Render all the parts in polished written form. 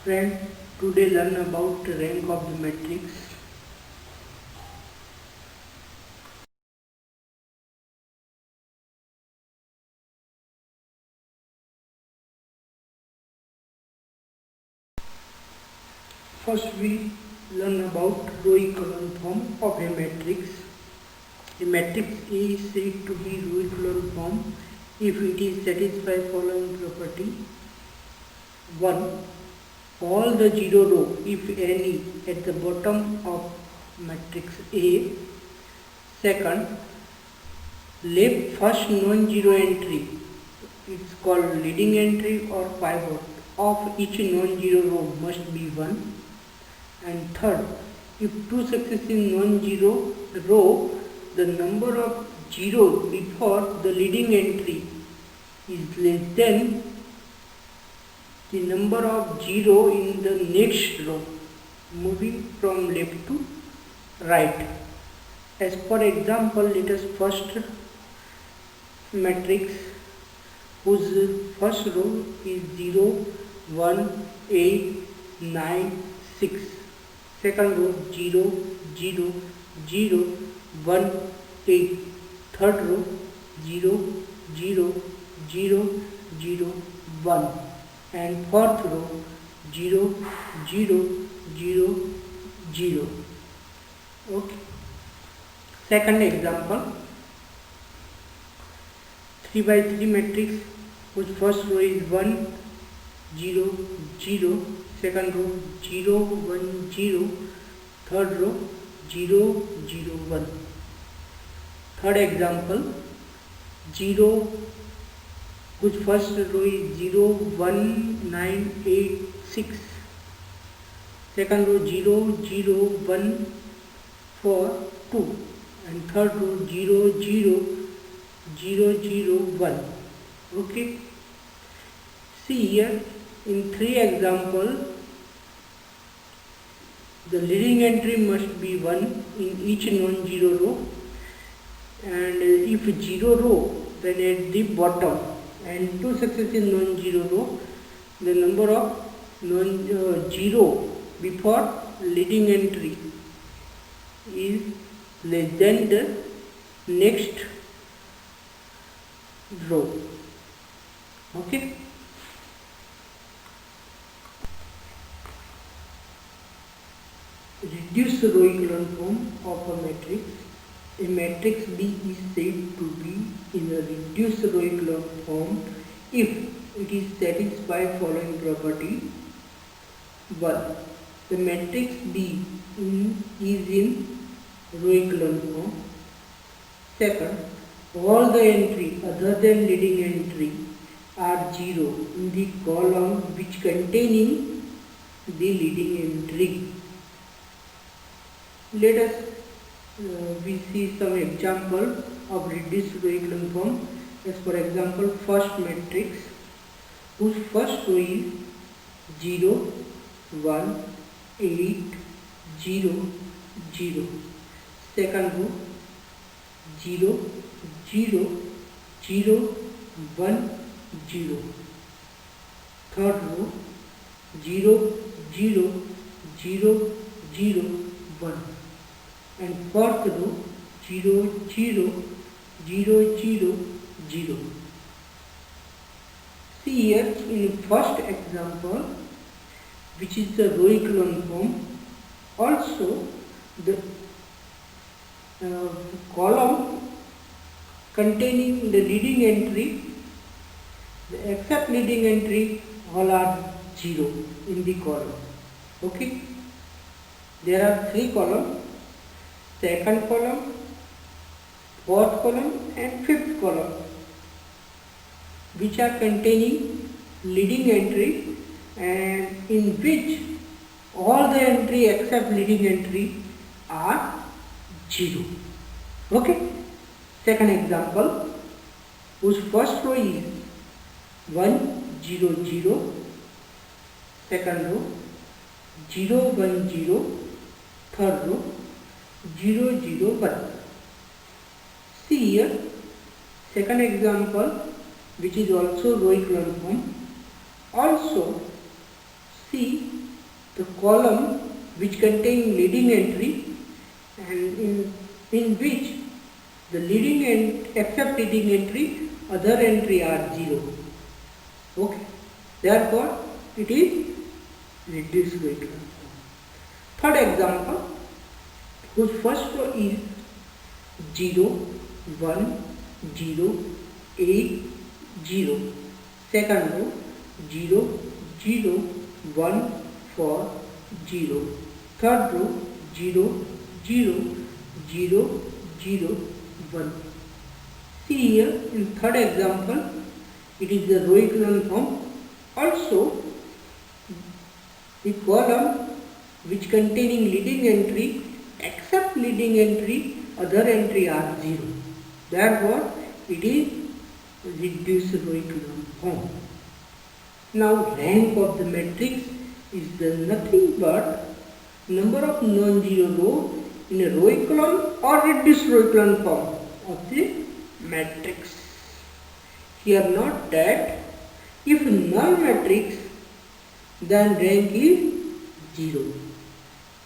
Friend, today learn about rank of the matrix. First we learn about row echelon form of a matrix. A matrix A is said to be row echelon form if it is satisfy following property. 1. All the zero row, if any, at the bottom of matrix A. Second, left first non-zero entry, it's called leading entry or pivot, of each non-zero row must be 1. And third, if two successive non-zero row, the number of zeros before the leading entry is less than the number of zero in the next row, moving from left to right. As per example, let us first matrix whose first row is 0, 1, 8, 9, 6. Second row 0, 0, 0, 1, 8. Third row 0, 0, 0, 0, 1. And fourth row 0, 0, 0, 0. Okay. Second example, 3 by 3 matrix whose first row is 1, 0, 0, second row 0, 1, 0, third row 0, 0, 1. Third example, 0 whose first row is 0, 1, 9, 8, 6. Second row 0, 0, 1, 4, 2. And third row 0, 0, 0, 0, 1. Okay. See here in 3 examples, the leading entry must be 1 in each non-zero row, and if 0 row, then at the bottom, and 2 successive non-zero row, the number of zero before leading entry is less than the next row. Okay. Reduced row echelon form of a matrix. A matrix B is said to be in a reduced row echelon form if it is satisfied following property. 1. The matrix B is in row echelon form. Second, all the entry other than leading entry are 0 in the column which containing the leading entry. Let us we see some example of reduced row echelon form. As for example, first matrix whose first row is 0, 1, 8, 0, 0. Second row 0, 0, 0, 1, 0. Third row 0, 0, 0, 0, 1. And fourth row 0, 0, 0, 0, 0. See here in first example, which is the row echelon form, also the column containing the leading entry, except leading entry, all are 0 in the column. Okay. There are 3 columns, second column, fourth column and fifth column, which are containing leading entry and in which all the entry except leading entry are 0. Okay. Second example, whose first row is 1, 0, 0, second row 0, 1, 0, third row 0, 0, 1. See here, second example, which is also row echelon form. Also, see the column which contain leading entry and in which the leading and except leading entry, other entry are 0. Okay. Therefore, it is reduced row echelon form. Third example, whose first row is 0, 1, 0, 8, 0. Second row 0, 0, 1, 4, 0. Third row 0, 0, 0, 0, 1. See here in third example, it is the row echelon form. Also, the column which containing leading entry except leading entry, other entry are 0. Therefore, it is reduced row echelon form. Now, rank of the matrix is the nothing but number of non-zero rows in a row echelon or reduced row echelon form of the matrix. Here note that if null matrix, then rank is 0.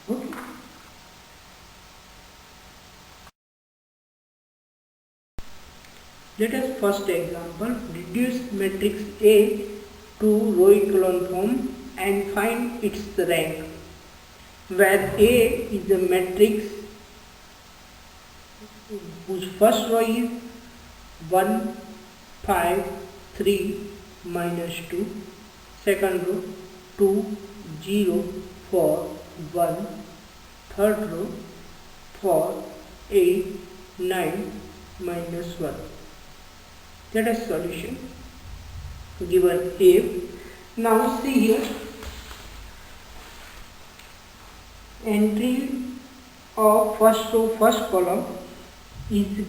Okay. Let us first example reduce matrix A to row echelon form and find its rank, where A is the matrix whose first row is 1, 5, 3, minus 2, second row 2, 0, 4, 1, third row 4, 8, 9, minus 1. That is solution given A. Now see here, entry of first row, first column is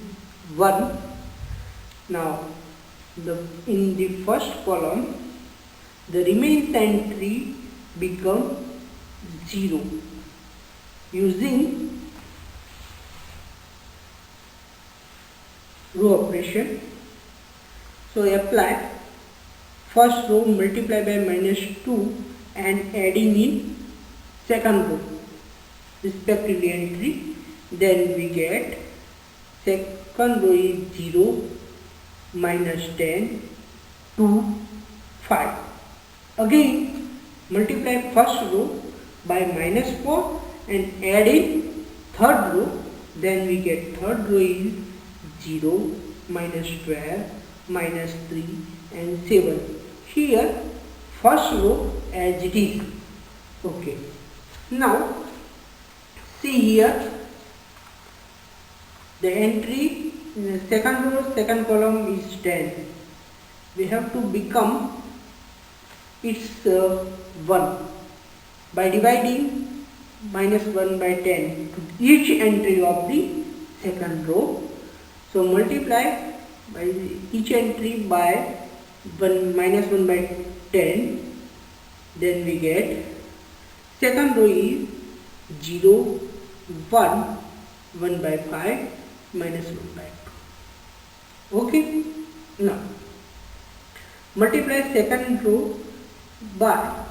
1. Now in the first column, the remaining entry become 0 using row operation. So apply first row multiply by minus 2 and adding in second row respectively entry, then we get second row is 0, minus 10, 2, 5. Again multiply first row by minus 4 and add in third row, then we get third row is 0, minus 12, minus 3 and 7. Here first row as it is. Okay. Now see here, the entry in the second row, second column is 10. We have to become its 1 by dividing minus 1 by 10 to each entry of the second row. So multiply by each entry by minus 1 by 10, then we get second row is 0, 1, 1 by 5, minus 1 by 2. Okay. Now multiply second row by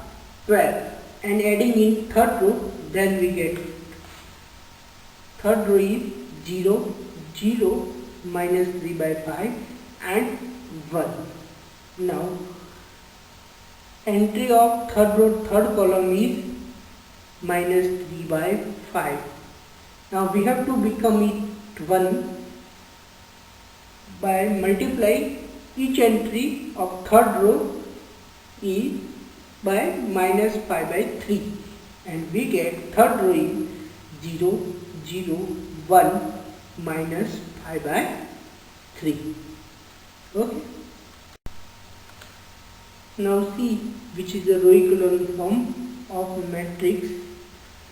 12 and adding in third row, then we get third row is 0, 0, minus 3 by 5 and 1. Now entry of third row, third column is minus 3 by 5. Now we have to become it 1 by multiply each entry of third row is by minus 5 by 3, and we get third row is 0, 0, 1, minus 5 by 3. Okay. Now see which is the row echelon form of a matrix,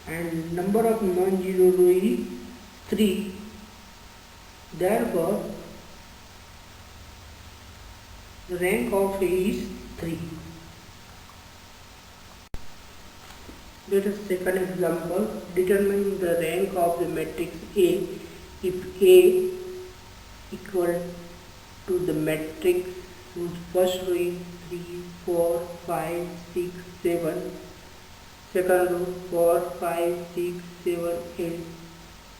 and number of non-zero row is 3. Therefore, the rank of A is 3. Let us take an example. Determine the rank of the matrix A if A equal to the matrix whose first row is 3, 4, 5, 6, 7, second row 4, 5, 6, 7, 8,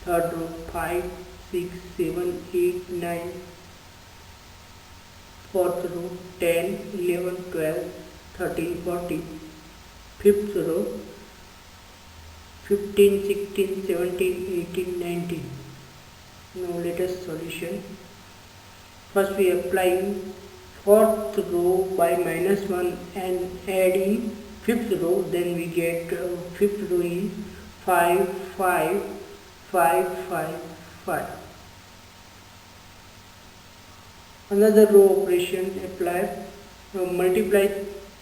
third row 5, 6, 7, 8, 9, fourth row 10, 11, 12, 13, 14, fifth row 15, 16, 17, 18, 19. Now let us solution. First we apply fourth row by -1 and add in fifth row, then we get fifth row is 5, 5, 5, 5, 5. Another row operation apply, multiply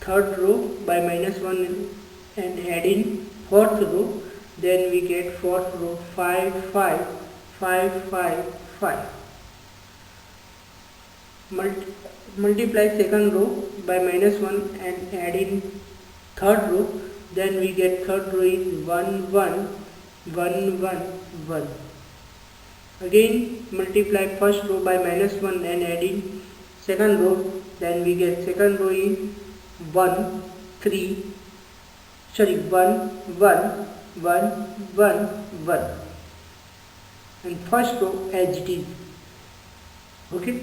third row by -1 and add in fourth row, then we get fourth row 5, 5, 5, 5, 5. Multiply second row by -1 and add in third row, then we get third row is 1, 1, 1, 1, 1. Again multiply first row by -1 and add in second row, then we get second row is 1, 1, 1, 1, 1, 1, and first row as it is. Okay.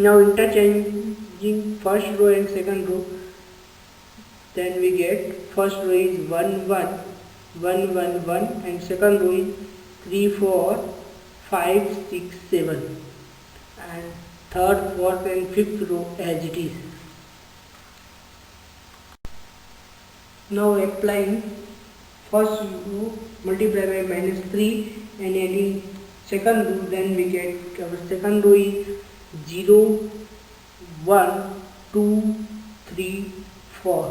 Now interchanging first row and second row, then we get first row is 1, 1, 1, 1, 1, and second row is 3, 4, 5, 6, 7, and third, fourth and fifth row as it is. Now applying first row, multiply by -3 and adding second row, then we get our second row is 0, 1, 2, 3, 4.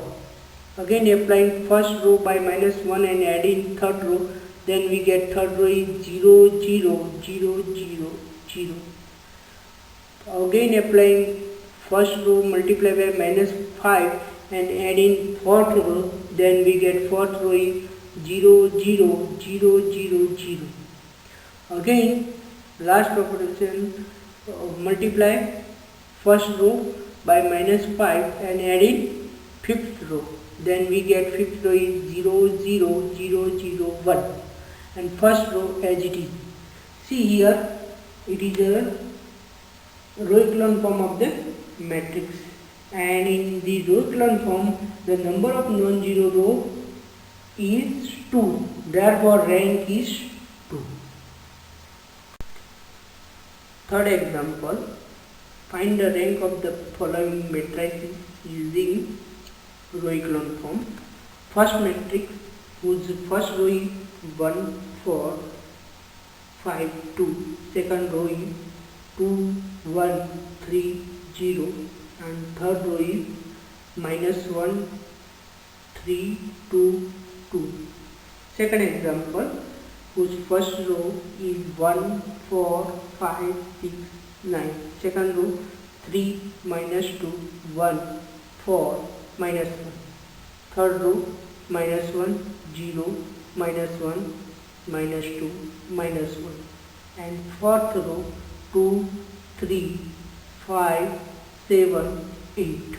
Again applying first row by -1 and adding third row, then we get third row is 0, 0, 0, 0, 0. Again applying first row, multiply by -5 and adding fourth row, then we get fourth row is 0, 0, 0, 0, 0. Again last operation, multiply first row by -5 and adding fifth row, then we get fifth row is 0, 0, 0, 0, 1, and first row as it is. See here, it is a row echelon form of the matrix, and in the row echelon form the number of non-zero row is 2, therefore rank is 2. Third example, find the rank of the following matrices using row echelon form. First matrix, whose first row is 1, 4, 5, 2, second row is 2, 1, 3, 0, and third row is -1, 3, 2, 2. Second example, whose first row is 1, 4, 5, 6, 9, second row 3, -2, 1, 4, -1, third row -1, 0, -1, -2, -1, and fourth row 2, 3, 5, 7, 8.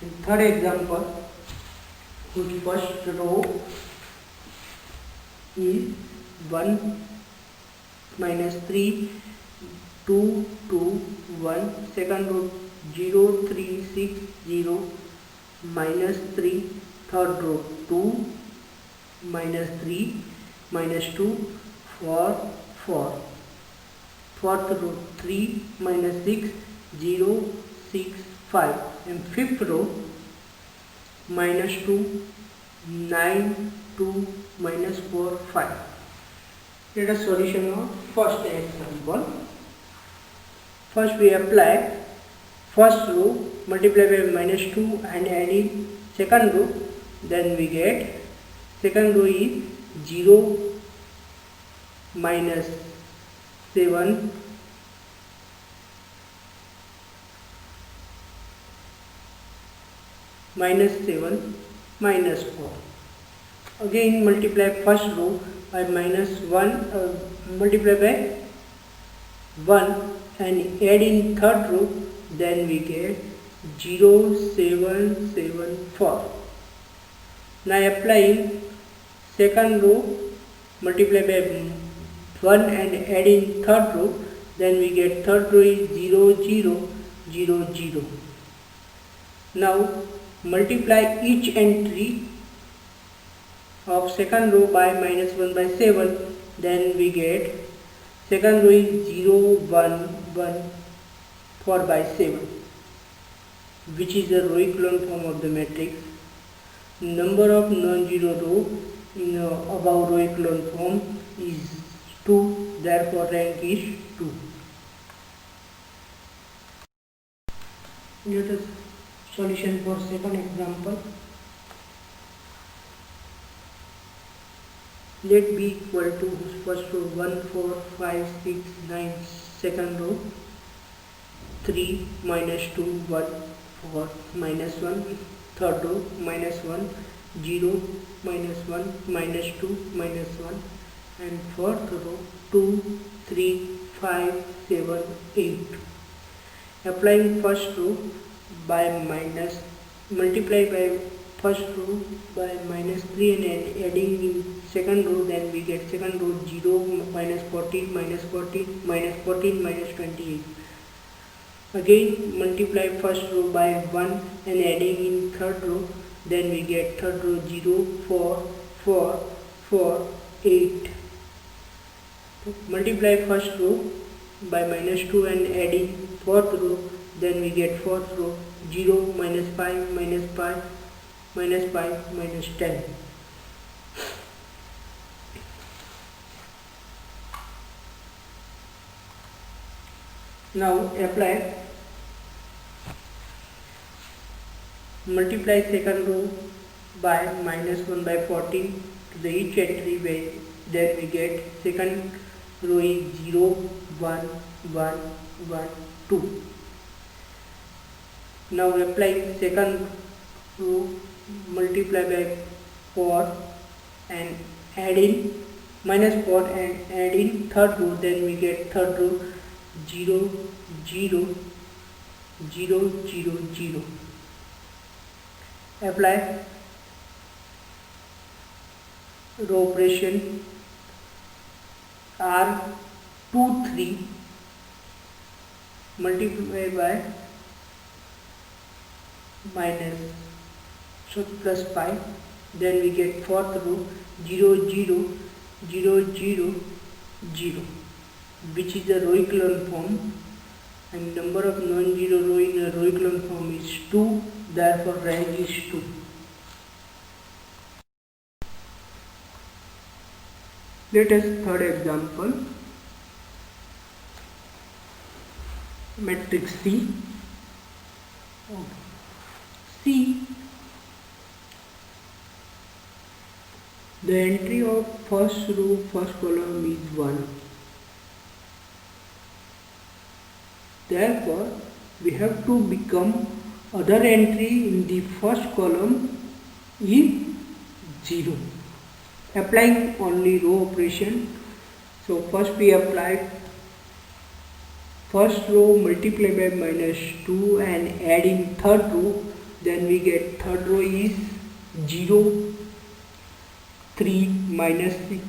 And third example, whose first row is 1, -3, 2, 2, 1, second row 0, 3, 6, 0, -3, third row 2, -3, -2, 4, 4, fourth row 3, -6, 0, 6, 5, and fifth row -2, 9, 2, -4, 5. Let us solution of first example. First we apply first row, multiply by -2 and add in second row, then we get second row is 0, -7, -7, -4. Again multiply first row by -1, multiply by 1 and add in third row, then we get 0, 7, 7, 4. Now applying second row, multiply by 1 and add in third row, then we get third row is 0 0 0 0. Now multiply each entry of second row by minus 1 by 7, then we get second row is 0 1 1 4 by 7, which is the row echelon form of the matrix. Number of non-zero row in above row echelon form is 2, therefore rank is 2. Let us solution for second example. Let B equal to first row 1 4 5 6 9, second row 3 minus 2 1 4 minus 1, third row minus 1 0 minus 1 minus 2 minus 1, and fourth row 2 3 5 7 8. Applying first row by minus, multiply by first row by minus 3 and adding in second row, then we get second row 0 minus 14 minus 14 minus 14 minus 28. Again multiply first row by 1 and adding in third row, then we get third row 0 4 4 4 8. Multiply first row by minus 2 and adding fourth row, then we get fourth row 0 minus 5 minus 5 minus 5 minus 10. Now apply, multiply second row by minus 1 by 14 to the each entry way, then we get second row is 0 1 1 1 2. Now applying second row, multiply by 4 and add in minus 4 and add in third row, then we get third row 0 0 0 0 0. Apply row operation R 2 3, multiply by minus plus 5, then we get fourth row 0 0 0 0 0, which is the row echelon form, and number of non-zero row in a row echelon form is 2, therefore rank is 2. Let us third example, matrix C. C, the entry of first row first column is 1. Therefore, we have to become other entry in the first column is 0. Applying only row operation. So first we apply first row, multiply by minus 2 and add in third row, then we get third row is 0 3 minus 6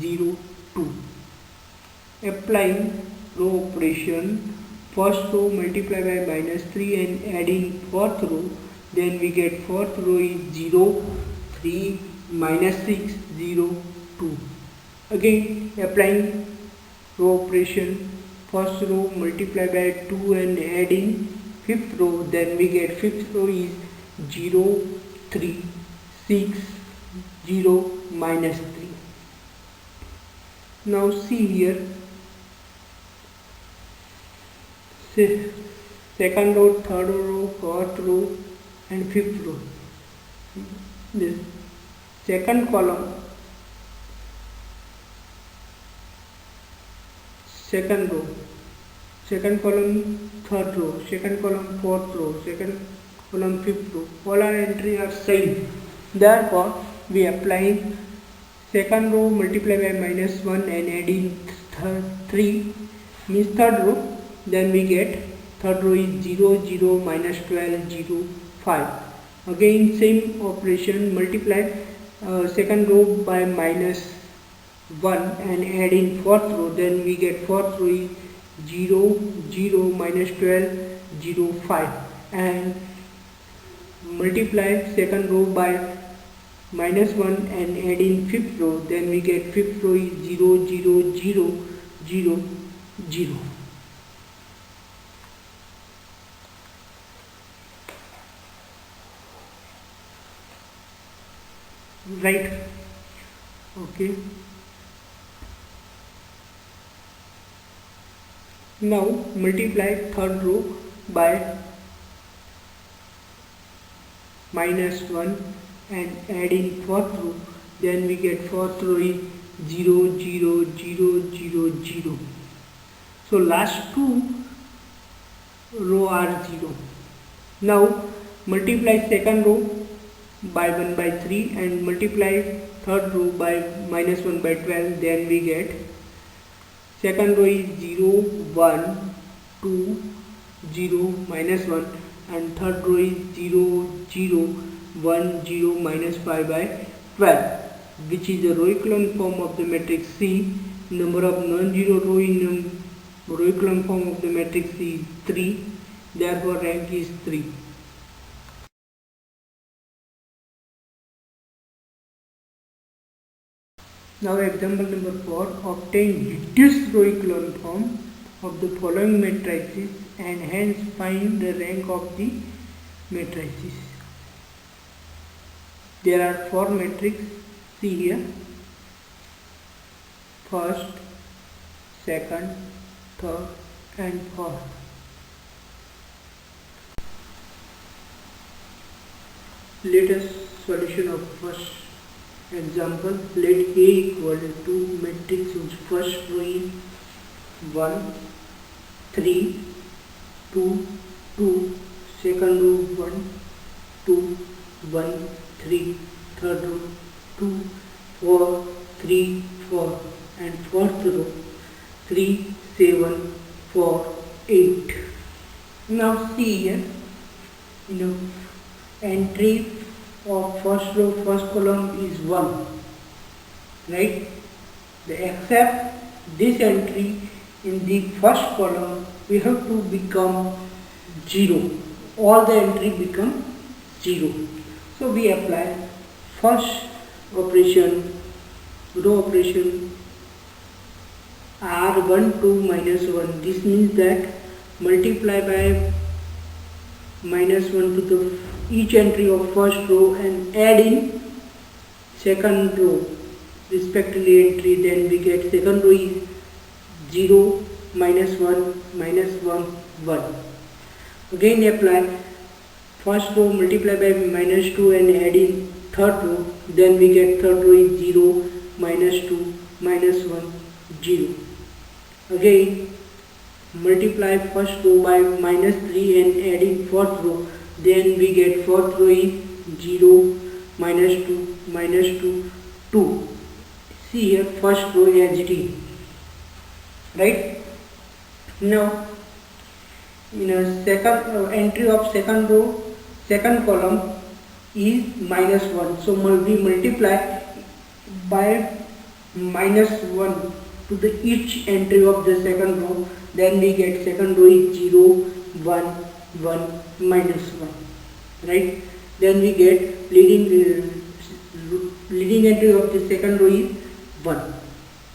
0 2. Applying row operation, first row multiply by minus 3 and adding fourth row, then we get fourth row is 0 3 minus 6 0 2. Again applying row operation, first row multiply by 2 and adding fifth row, then we get fifth row is 0 3 6 0 minus 3. Now see here, second row, third row, fourth row and fifth row. This second column, second row, second column third row, second column fourth row, second column fifth row, all our entries are same. Therefore we apply second row multiply by minus 1 and adding 3 means third row, then we get third row is 0 0 minus 12 0 5. Again same operation, multiply second row by minus 1 and add in fourth row, then we get fourth row is 0, 0, minus 12, 0, 5, and multiply second row by minus 1 and add in fifth row, then we get fifth row is 0, 0, 0, 0, 0. Right? Okay. Now multiply third row by minus 1 and add in fourth row, then we get fourth row is 0, 0, 0, 0, 0. So last two row are 0. Now multiply second row by 1 by 3 and multiply third row by minus 1 by 12, then we get second row is 0, 1, 2, 0, minus 1, and third row is 0, 0, 1, 0, minus 5 by 12, which is the row echelon form of the matrix C. Number of non-zero row in row echelon form of the matrix C is 3, therefore rank is 3. Now example number 4, obtain reduced row echelon form of the following matrices and hence find the rank of the matrices. There are 4 matrices, see here, first, second, third and fourth. Let us solution of first example. Let A equal to matrix whose first row is 1, 3, 2, 2, second row 1, 2, 1, 3, third row 2, 4, 3, 4 and fourth row 3, 7, 4, 8. Now see here, entry of first row, first column is 1, right? Except this entry in the first column, we have to become 0. All the entry become 0. So we apply first operation, row operation R12 minus 1. This means that multiply by minus 1 to the each entry of first row and add in second row respectively entry, then we get second row is 0, minus 1, minus 1, 1. Again apply first row multiply by minus 2 and add in third row, then we get third row is 0, minus 2, minus 1, 0. Again multiply first row by minus 3 and add in fourth row, then we get fourth row is 0, minus 2, minus 2, 2. See here first row as it is, right? Now in a second entry of second row, second column is minus 1. So we multiply by minus 1 to the each entry of the second row, then we get second row is 0, 1, 1, minus 1, right? Then we get leading entry of the second row is 1,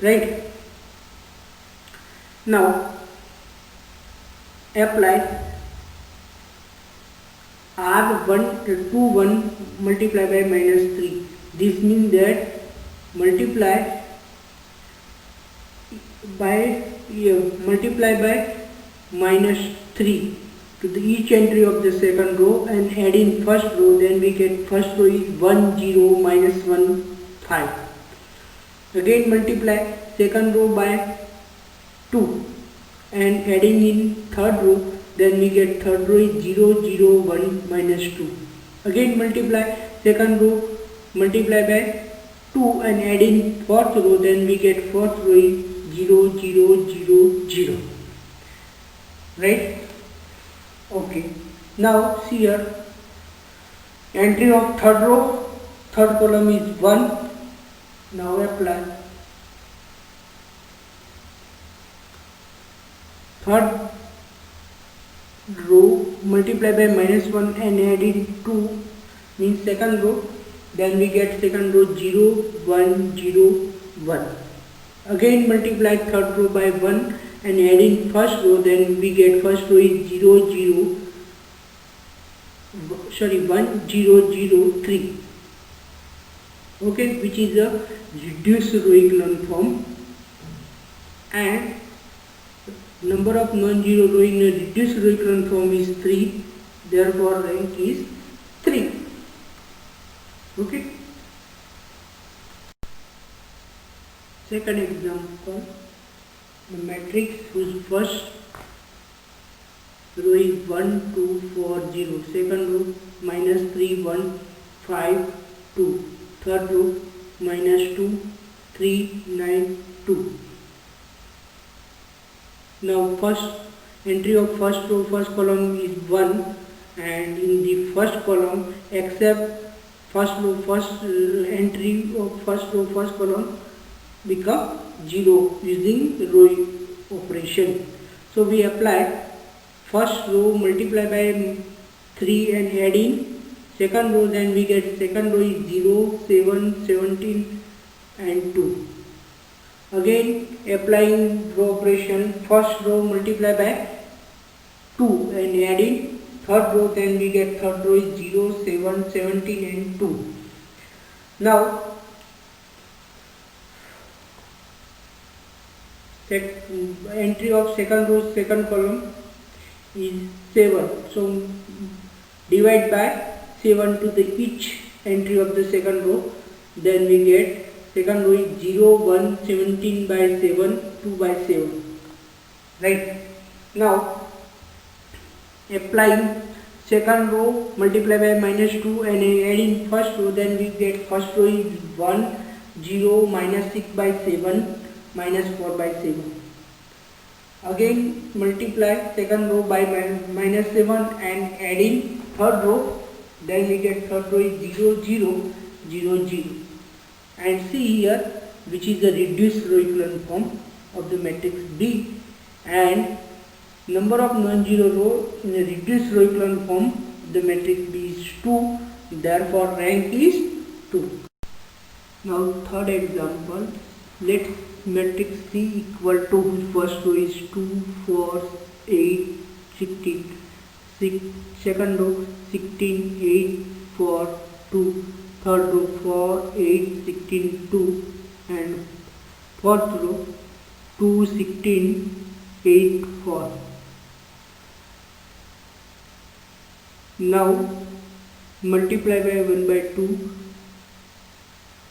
right? Now apply R21 multiply by minus 3. This means that multiply by minus 3 to the each entry of the second row and add in first row, then we get first row is 1, 0, minus 1, 5. Again multiply second row by 2 and adding in third row, then we get third row is 0, 0, 1, minus 2. Again multiply second row multiply by 2 and add in fourth row, then we get fourth row is 0, 0, 0, 0, right? Okay, now see here Entry of third row, third column is 1. Now apply. Third row multiply by -1 and add in 2 means second row. Then we get second row 0, 1, 0, 1. Again multiply third row by 1 and add in first row. Then we get first row is 0, 0, 1, 0, 0, 3. Okay, which is a reduced row echelon form, and number of non-zero row in a reduced row echelon form is 3. Therefore rank is 3. Okay. Second example, the matrix whose first row is 1, 2, 4, 0. Second row -3, 1, 5, 2. Third row -2, 3, 9, 2. Now first entry of first row, first column is 1, and in the first column except first row, entry of first row, first column become 0 using row operation. So we apply first row multiply by 3 and add in second row. Then we get second row is 0, 7, 17 and 2. Again applying row operation, first row multiply by 2 and add in third row. Then we get third row is 0, 7, 17 and 2. Now entry of second row, second column is 7. So divide by 7 to the each entry of the second row. Then we get second row is 0, 1, 17 by 7, 2 by 7. Right. Now applying second row multiply by -2 and adding first row. Then we get first row is 1, 0, -6 by 7, -4 by 7. Again multiply second row by -7 and adding third row. Then we get third row is 0, 0, 0, 0. And see here which is the reduced row echelon form of the matrix B, and number of non-zero row in a reduced row echelon form the matrix B is 2. Therefore rank is 2. Now third example, let matrix C equal to first row is 2, 4, 8, 16. Second row 16, 8, 4, 2. Third row 4, 8, 16, 2. And fourth row 2, 16, 8, 4. Now multiply by 1 by 2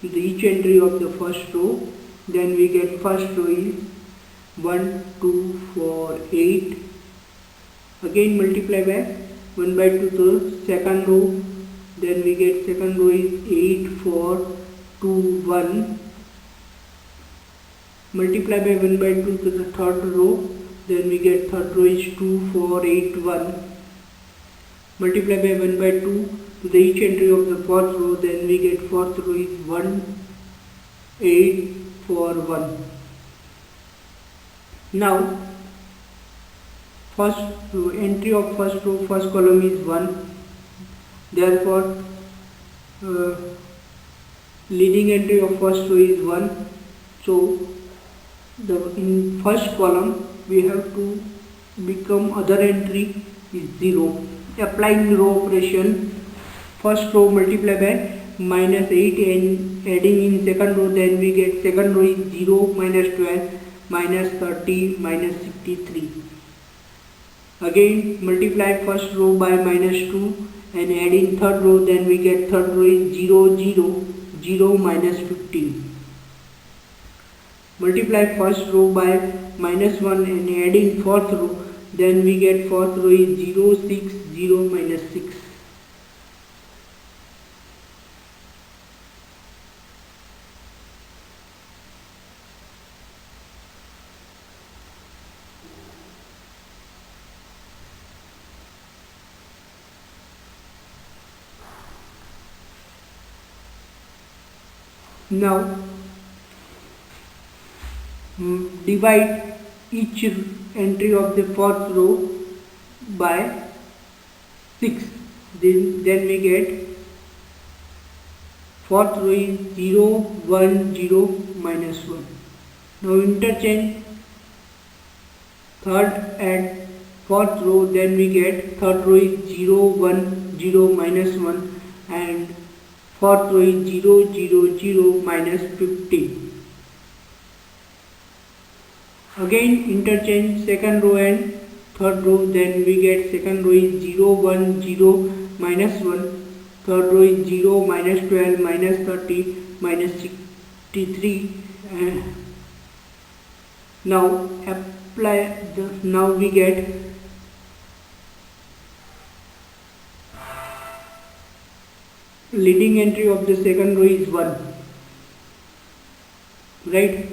each entry of the first row. Then we get first row is 1, 2, 4, 8. Again multiply by 1 by 2 to second row. Then we get second row is 8, 4, 2, 1. Multiply by 1 by 2 to the third row. Then we get third row is 2, 4, 8, 1. Multiply by 1 by 2 to the each entry of the fourth row. Then we get fourth row is 1, 8, 4, 1. Now first entry of first row, first column is 1. Therefore leading entry of first row is 1. So in first column we have to become other entry is 0. Applying row operation, first row multiply by -8 and adding in second row. Then we get second row is 0, -12, -30, -63. Again multiply first row by -2 and add in third row. Then we get third row is 0, 0, 0, -15. Multiply first row by -1 and add in fourth row. Then we get fourth row is 0, 6, 0, -6. Now divide each entry of the fourth row by 6. Then we get fourth row is 0, 1, 0, minus 1. Now interchange third and fourth row, then we get third row is 0, 1, 0, minus 1 and fourth row is 0, 0, 0, minus 15. Again interchange second row and third row, then we get second row is 0, 1, 0, minus 1, third row is 0, minus 12, minus 30, minus 63. Now apply now we get leading entry of the second row is 1, right?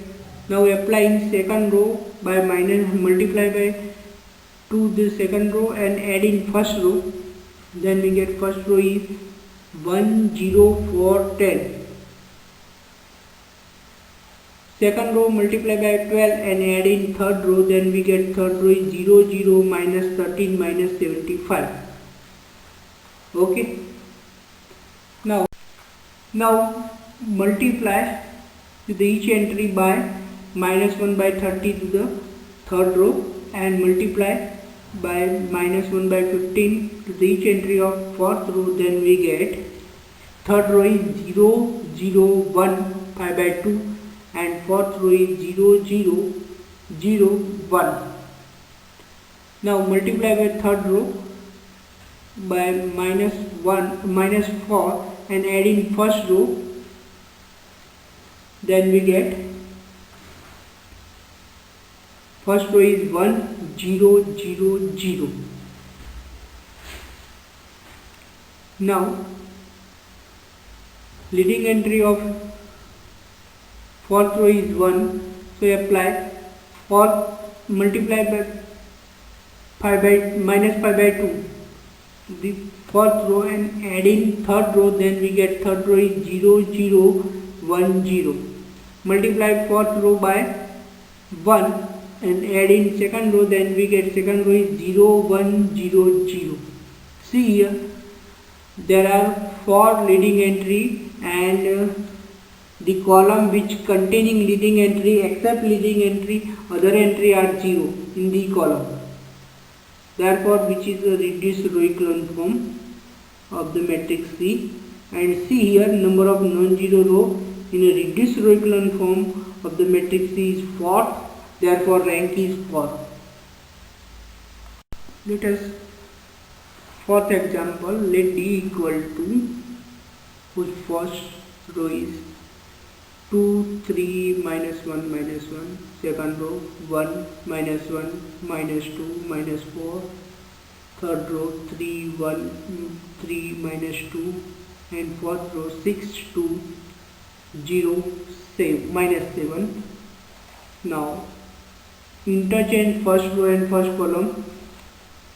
Now applying second row by minus multiply by 2 the second row and add in first row, then we get first row is 1, 0, 4, 10. Second row multiply by 12 and add in third row, then we get third row is 0, 0, minus 13, minus 75. Okay. Now multiply each entry by minus 1 by 30 to the third row and multiply by minus 1 by 15 to the each entry of fourth row, then we get third row is 0, 0, 1, 5 by 2 and fourth row is 0, 0, 0, 1. Now multiply by third row by minus 1, minus 4 and add in first row, then we get first row is 1, 0, 0, 0. Now leading entry of fourth row is 1, so apply fourth multiply by 5 by minus 5 by 2 the fourth row and add in third row, then we get third row is 0, 0, 1, 0. Multiply fourth row by 1 and add in second row, then we get second row is 0, 1, 0, 0. See here, there are 4 leading entry and the column which containing leading entry except leading entry, other entry are 0 in the column. Therefore, which is a reduced row echelon form of the matrix C. And see here, number of non-zero row in a reduced row echelon form of the matrix C is 4. Therefore, rank is 4. Let us fourth example. Let D equal to whose first row is 2, 3, minus 1, minus 1. Second row 1, minus 1, minus 2, minus 4. Third row 3, 1, 3, minus 2. And fourth row 6, 2, 0, 7, minus 7. Now interchange first row and first column.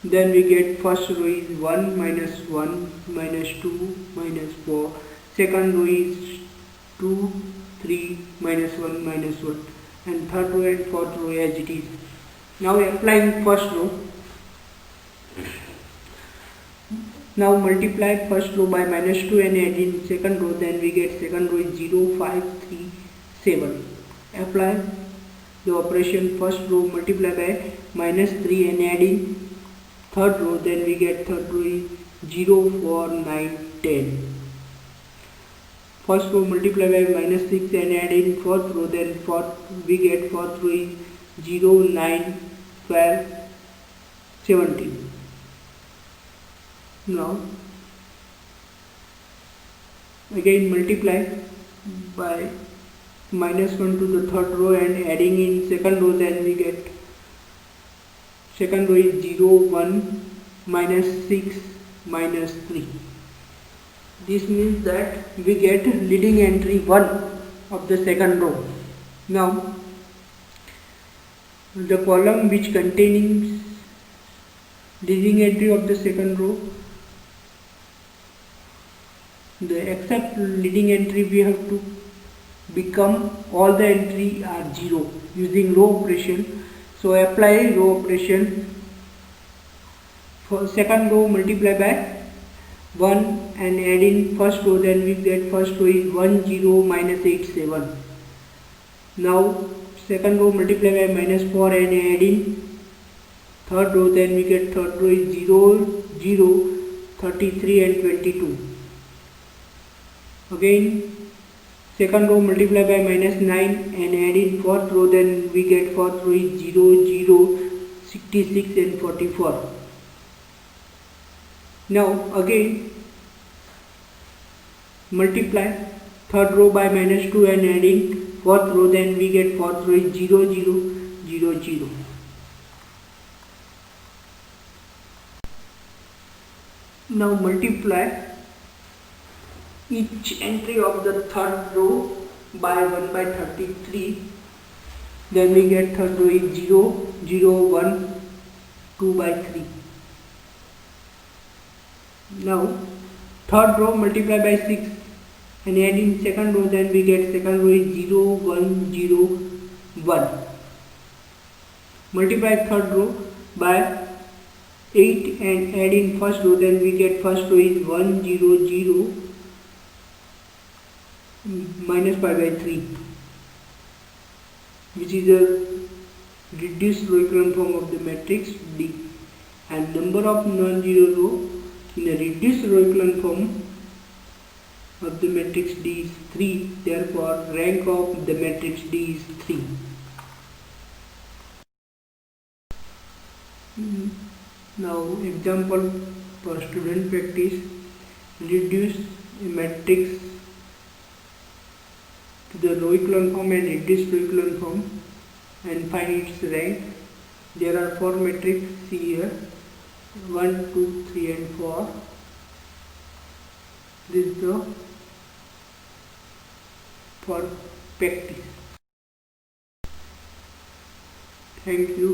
Then we get first row is 1, minus 1, minus 2, minus 4. Second row is 2, 3, minus 1, minus 1. And third row and fourth row as it is. Now applying first row. Now multiply first row by minus 2 and add in second row, then we get second row is 0, 5, 3, 7. Apply the operation first row multiply by minus 3 and add in third row, then we get third row is 0, 4, 9, 10. First row multiply by minus 6 and add in fourth row, then we get fourth row is 0, 9, 12, 17. Now again multiply by minus 1 to the third row and adding in second row, then we get second row is 0, 1, minus 6, minus 3. This means that we get leading entry 1 of the second row. Now the column which containing leading entry of the second row, the except leading entry we have to become all the entry are 0 using row operation. So apply row operation. For second row multiply by 1 and add in first row, then we get first row is 1 0 minus 8 7. Now second row multiply by minus 4 and add in third row, then we get third row is 0 0 33 and 22. Again second row multiply by minus 9 and add in fourth row, then we get fourth row is 0 0 66 and 44. Now again multiply third row by minus 2 and add in fourth row, then we get fourth row is 0 0 0 0. Now multiply each entry of the third row by 1 by 33, then we get third row is 0 0 1 2 by 3. Now third row multiply by 6 and add in second row, then we get second row is 0 1 0 1. Multiply third row by 8 and add in first row, then we get first row is 1 0 0 minus pi by 3, which is a reduced row echelon form of the matrix D, and number of non-zero row in a reduced row echelon form of the matrix D is 3. Therefore rank of the matrix D is 3. Now example for student practice: reduce a matrix to the row echelon form and reduced row echelon form and find its rank. There are 4 matrices here, 1 2 3 and 4. This is the for practice. Thank you.